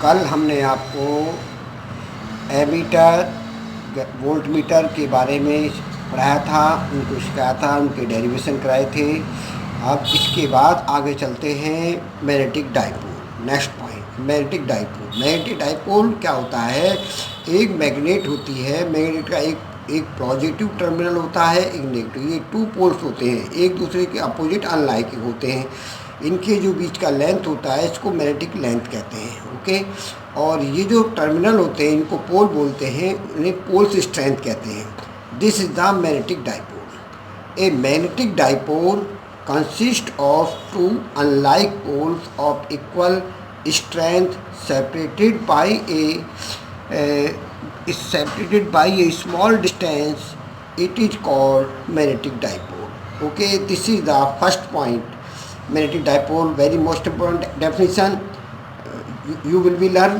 कल हमने आपको एमीटर वोल्ट मीटर के बारे में पढ़ाया था, उनको सिखाया था, उनके डेरिवेशन कराए थे। अब इसके बाद आगे चलते हैं magnetic dipole. Next point magnetic dipole. Magnetic dipole क्या होता है? एक मैग्नेट होती है, मैग्नेट का एक पॉजिटिव टर्मिनल होता है, एक नेगेटिव। ये टू पोल्स होते हैं, एक दूसरे के अपोजिट अनलाइक होते हैं। इनके जो बीच का लेंथ होता है इसको मैग्नेटिक लेंथ कहते हैं। ओके। और ये जो टर्मिनल होते हैं इनको पोल बोलते हैं, इन्हें पोल्स स्ट्रेंथ कहते हैं। This is the magnetic dipole. A magnetic dipole consist of two unlike poles of equal strength separated by a small distance. It is called magnetic dipole. Okay, this is the first point. Magnetic dipole, very most important definition. You will be learn.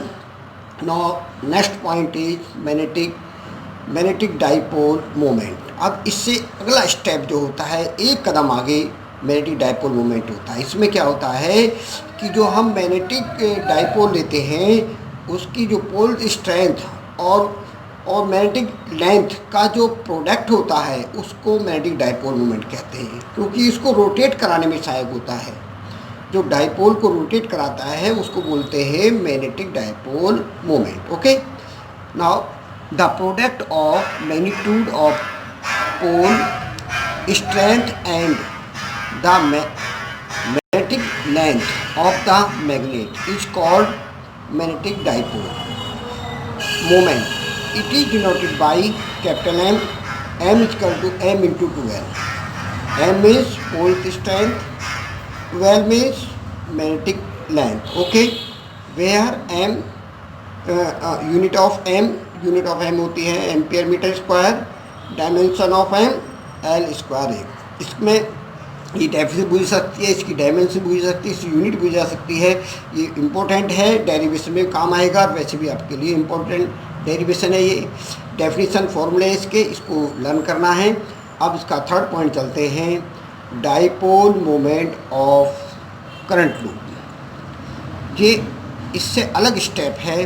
Now next point is magnetic dipole moment. अब इससे अगला step जो होता है, एक कदम आगे magnetic dipole moment होता है। इसमें क्या होता है कि जो हम मैग्नेटिक डाइपोल लेते हैं उसकी जो पोल स्ट्रेंथ और मैग्नेटिक लेंथ का जो प्रोडक्ट होता है उसको मैग्नेटिक डाइपोल मोमेंट कहते हैं, क्योंकि इसको रोटेट कराने में सहायक होता है। जो डाइपोल को रोटेट कराता है उसको बोलते हैं magnetic dipole moment. Okay. Now the product of magnitude of pole strength and the magnetic length of the magnet is called magnetic dipole moment. It is denoted by capital M. M is equal to M into 2L. M is pole strength, 2L means magnetic length. Okay, where M unit of M होती है ampere metre square, dimension of M L square है। इसमें ये definition पूछ सकती है, इसकी dimension पूछ सकती है, इसकी यूनिट पूछ जा सकती है। ये इम्पोर्टेंट है, डेरिवेशन में काम आएगा। वैसे भी आपके लिए इम्पोर्टेंट डेरिवेशन है ये। डेफिनेशन फॉर्मूले इसके, इसको लर्न करना है। अब इसका थर्ड पॉइंट चलते हैं, dipole moment of current loop. ये इससे अलग स्टेप है।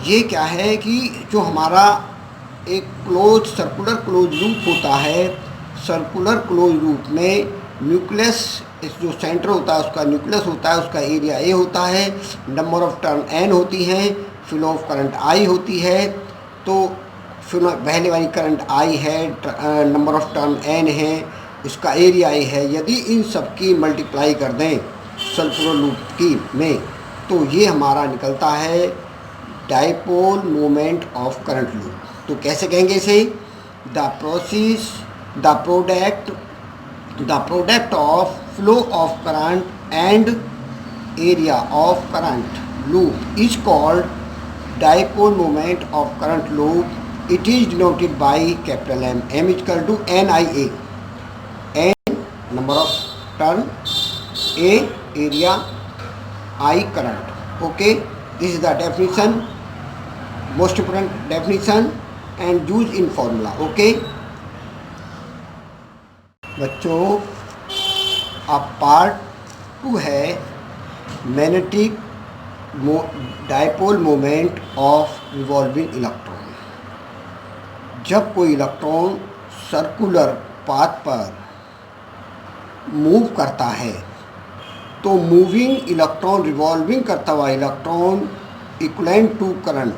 ये क्या है कि जो हमारा एक सर्कुलर क्लोज लूप होता है, सर्कुलर क्लोज लूप में न्यूक्लियस, इस जो सेंटर होता है उसका न्यूक्लियस होता है, उसका एरिया ए होता है, नंबर ऑफ टर्न एन होती हैं, फ्लो ऑफ करंट आई होती है। तो पहले वाली करंट आई है, नंबर ऑफ टर्न एन है, इसका एरिया ए है। यदि इन सब की मल्टीप्लाई कर दें सर्कुलर लूप की में, तो ये हमारा निकलता है dipole moment of current loop. तो कैसे कहेंगे इसे? the product of flow of current and area of current loop is called dipole moment of current loop. It is denoted by capital M. M is equal to NIA. N number of turn, A area, I current. Okay, this is the definition, most important definition and used in formula. Okay बच्चों, अब part 2 है magnetic dipole moment of revolving electron. जब कोई electron circular path पर move करता है तो moving electron, revolving करता हुआ इलेक्ट्रॉन इक्वलेंट टू करंट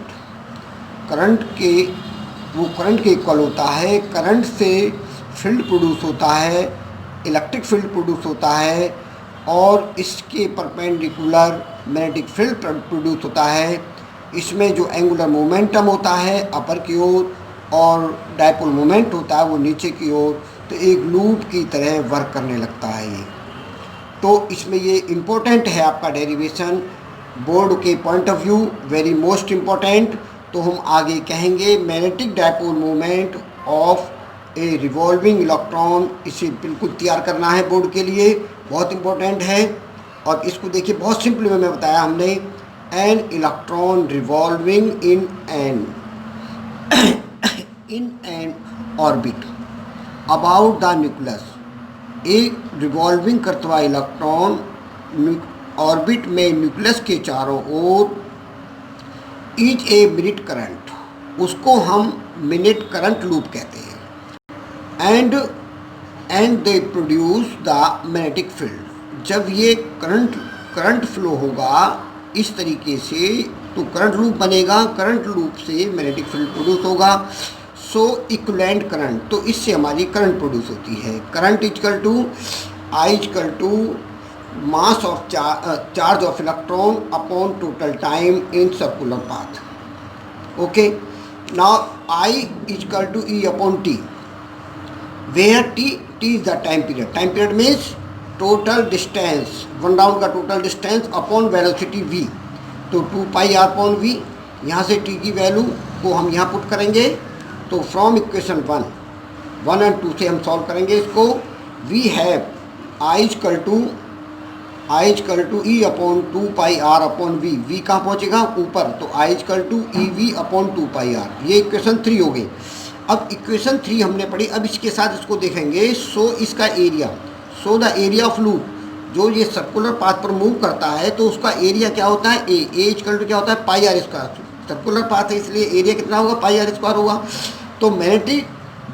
के इक्वल होता है। करंट से फील्ड प्रोड्यूस होता है, इलेक्ट्रिक फील्ड प्रोड्यूस होता है, और इसके परपेंडिकुलर मैग्नेटिक फील्ड प्रोड्यूस होता है। इसमें जो एंगुलर मोमेंटम होता है अपर की ओर और डाइपोल मोमेंट होता है वो नीचे की ओर, तो एक लूप की तरह वर्क करने लगता है ये। तो इसमें ये इम्पोर्टेंट है आपका डेरिवेशन बोर्ड के point of view, very most important. तो हम आगे कहेंगे magnetic dipole moment of A revolving electron. इसे बिल्कुल तैयार करना है बोर्ड के लिए, बहुत इम्पोर्टेंट है। और इसको देखिए, बहुत सिंपल वे में बताया हमने, an electron revolving in an orbit about the nucleus. एक रिवॉल्विंग करता हुआ इलेक्ट्रॉन ऑर्बिट में न्यूक्लियस के चारों ore is a minute current, उसको हम मिनट करंट लूप कहते हैं। And they produce the magnetic field. जब ये करंट फ्लो होगा इस तरीके से तो करंट लूप बनेगा, करंट लूप से मैग्नेटिक फील्ड प्रोड्यूस होगा। सो इक्विवेलेंट करंट, तो इससे हमारी करंट प्रोड्यूस होती है। Current equal to I equal to mass of charge of electron upon total time in circular path. Okay, now I equal to E upon T, where T is the time period. Time period means total distance, one round का total distance upon velocity v, तो 2 pi r upon v। यहाँ से t की value को हम यहाँ put करेंगे, तो फ्रॉम इक्वेशन 1 एंड 2 से हम सॉल्व करेंगे इसको। We have I equal to E upon 2 pi r upon v, v कहाँ पहुँचेगा ऊपर, तो I equal to E we upon 2 pi r. ये इक्वेशन 3 हो गई। अब इक्वेशन 3 हमने पढ़ी, अब इसके साथ इसको देखेंगे। सो इसका area, so the area of loop, जो ये सर्कुलर पाथ पर मूव करता है तो उसका एरिया क्या होता है, ए इजकल टू क्या होता है, पाई आर स्क्वायर। सर्कुलर पाथ है इसलिए एरिया कितना होगा, पाई आर स्क्वायर होगा। तो magnetic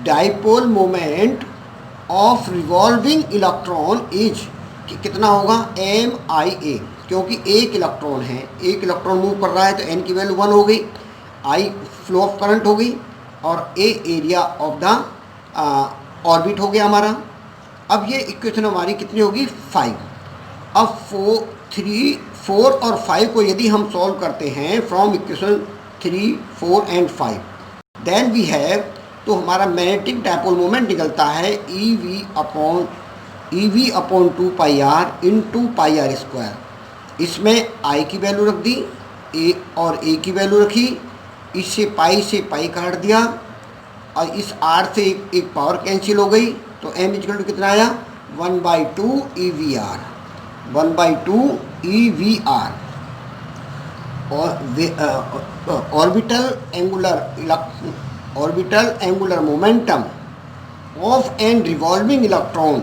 dipole moment of revolving electron is कितना होगा, एम आई ए, क्योंकि एक इलेक्ट्रॉन है, एक इलेक्ट्रॉन मूव कर रहा है तो एन की वैल्यू 1 हो गई, आई फ्लो ऑफ करंट हो गई, और ए एरिया ऑफ द ऑर्बिट हो गया हमारा। अब ये इक्वेशन हमारी कितनी होगी, 5। अब 4 और 5 को यदि हम सॉल्व करते हैं from equation 3, 4 and 5, then we have, तो हमारा मैग्नेटिक डाइपोल मोमेंट निकलता है E we upon 2 pi R in 2 pi R square. इसमें आई की वैल्यू रख दी, ए और ए की वैल्यू रखी, इससे पाई काट दिया, और इस आर से एक पावर कैंसिल हो गई, तो एम इजकल टू कितना आया, 1/2 E we r, 1/2 E we r. और orbital angular momentum of an revolving electron,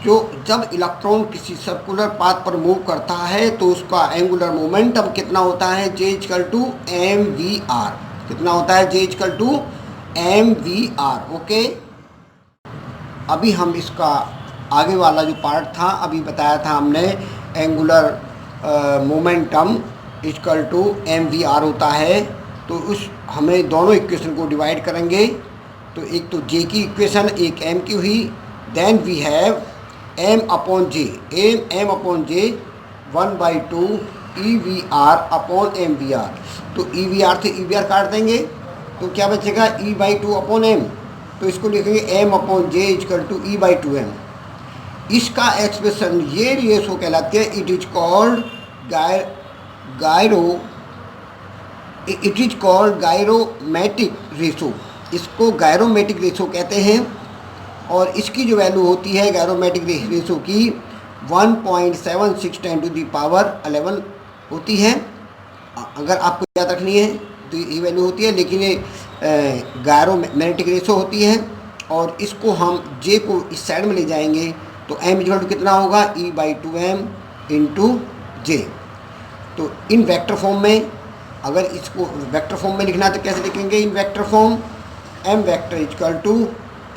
जो जब इलेक्ट्रॉन किसी सर्कुलर पाथ पर मूव करता है तो उसका एंगुलर मोमेंटम कितना होता है, J is equal to M we r. कितना होता है, J is equal to M we r. Okay, अभी हम इसका आगे वाला जो पार्ट था अभी बताया था हमने, angular momentum is equal to M we R होता है। तो उस हमें दोनों इक्वेशन को डिवाइड करेंगे, तो एक तो जे की इक्वेशन, एक एम की हुई, then we have M upon J, M upon J 1/2 E we R upon M we R. तो ई वी आर से ई वी आर काट देंगे तो क्या बचेगा, E/2 अपॉन एम, तो इसको लिखेंगे M upon J is equal to E/2 M. इसका एक्सप्रेशन ये रेशो कहलाती है, it is called gyromagnetic ratio, इसको गायरोमेटिक रेशो कहते हैं। और इसकी जो वैल्यू होती है गायरोमेटिक रेशो की 1.76 10 टू दी पावर 11 होती है। अगर आपको याद रखनी है तो ये वैल्यू होती है, लेकिन ये गायरोमेटिक रेशो होती है। और इसको हम जे को इस साइड में ले जाएंगे तो एम इक्वल टू कितना होगा, E/2 एम इंटू जे। तो इन वेक्टर फॉर्म में, अगर इसको वेक्टर फॉर्म में लिखना तो कैसे लिखेंगे, in vector form, m vector equal to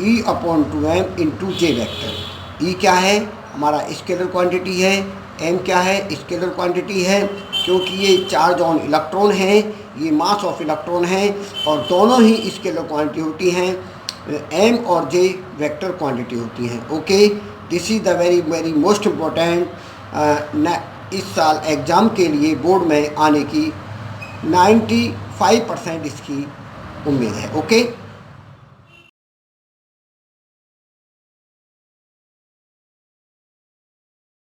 E/2m into J vector. E क्या है, हमारा स्केलर क्वांटिटी है, एम क्या है, स्केलर क्वांटिटी है, क्योंकि ये चार्ज ऑन इलेक्ट्रॉन है, ये मास ऑफ इलेक्ट्रॉन है, और दोनों ही स्केलर क्वांटिटी होती हैं, एम और जे वेक्टर क्वांटिटी होती हैं। Okay, this is the very most important. इस साल एग्ज़ाम के लिए बोर्ड में आने की 95% इसकी उम्मीद है। ओके।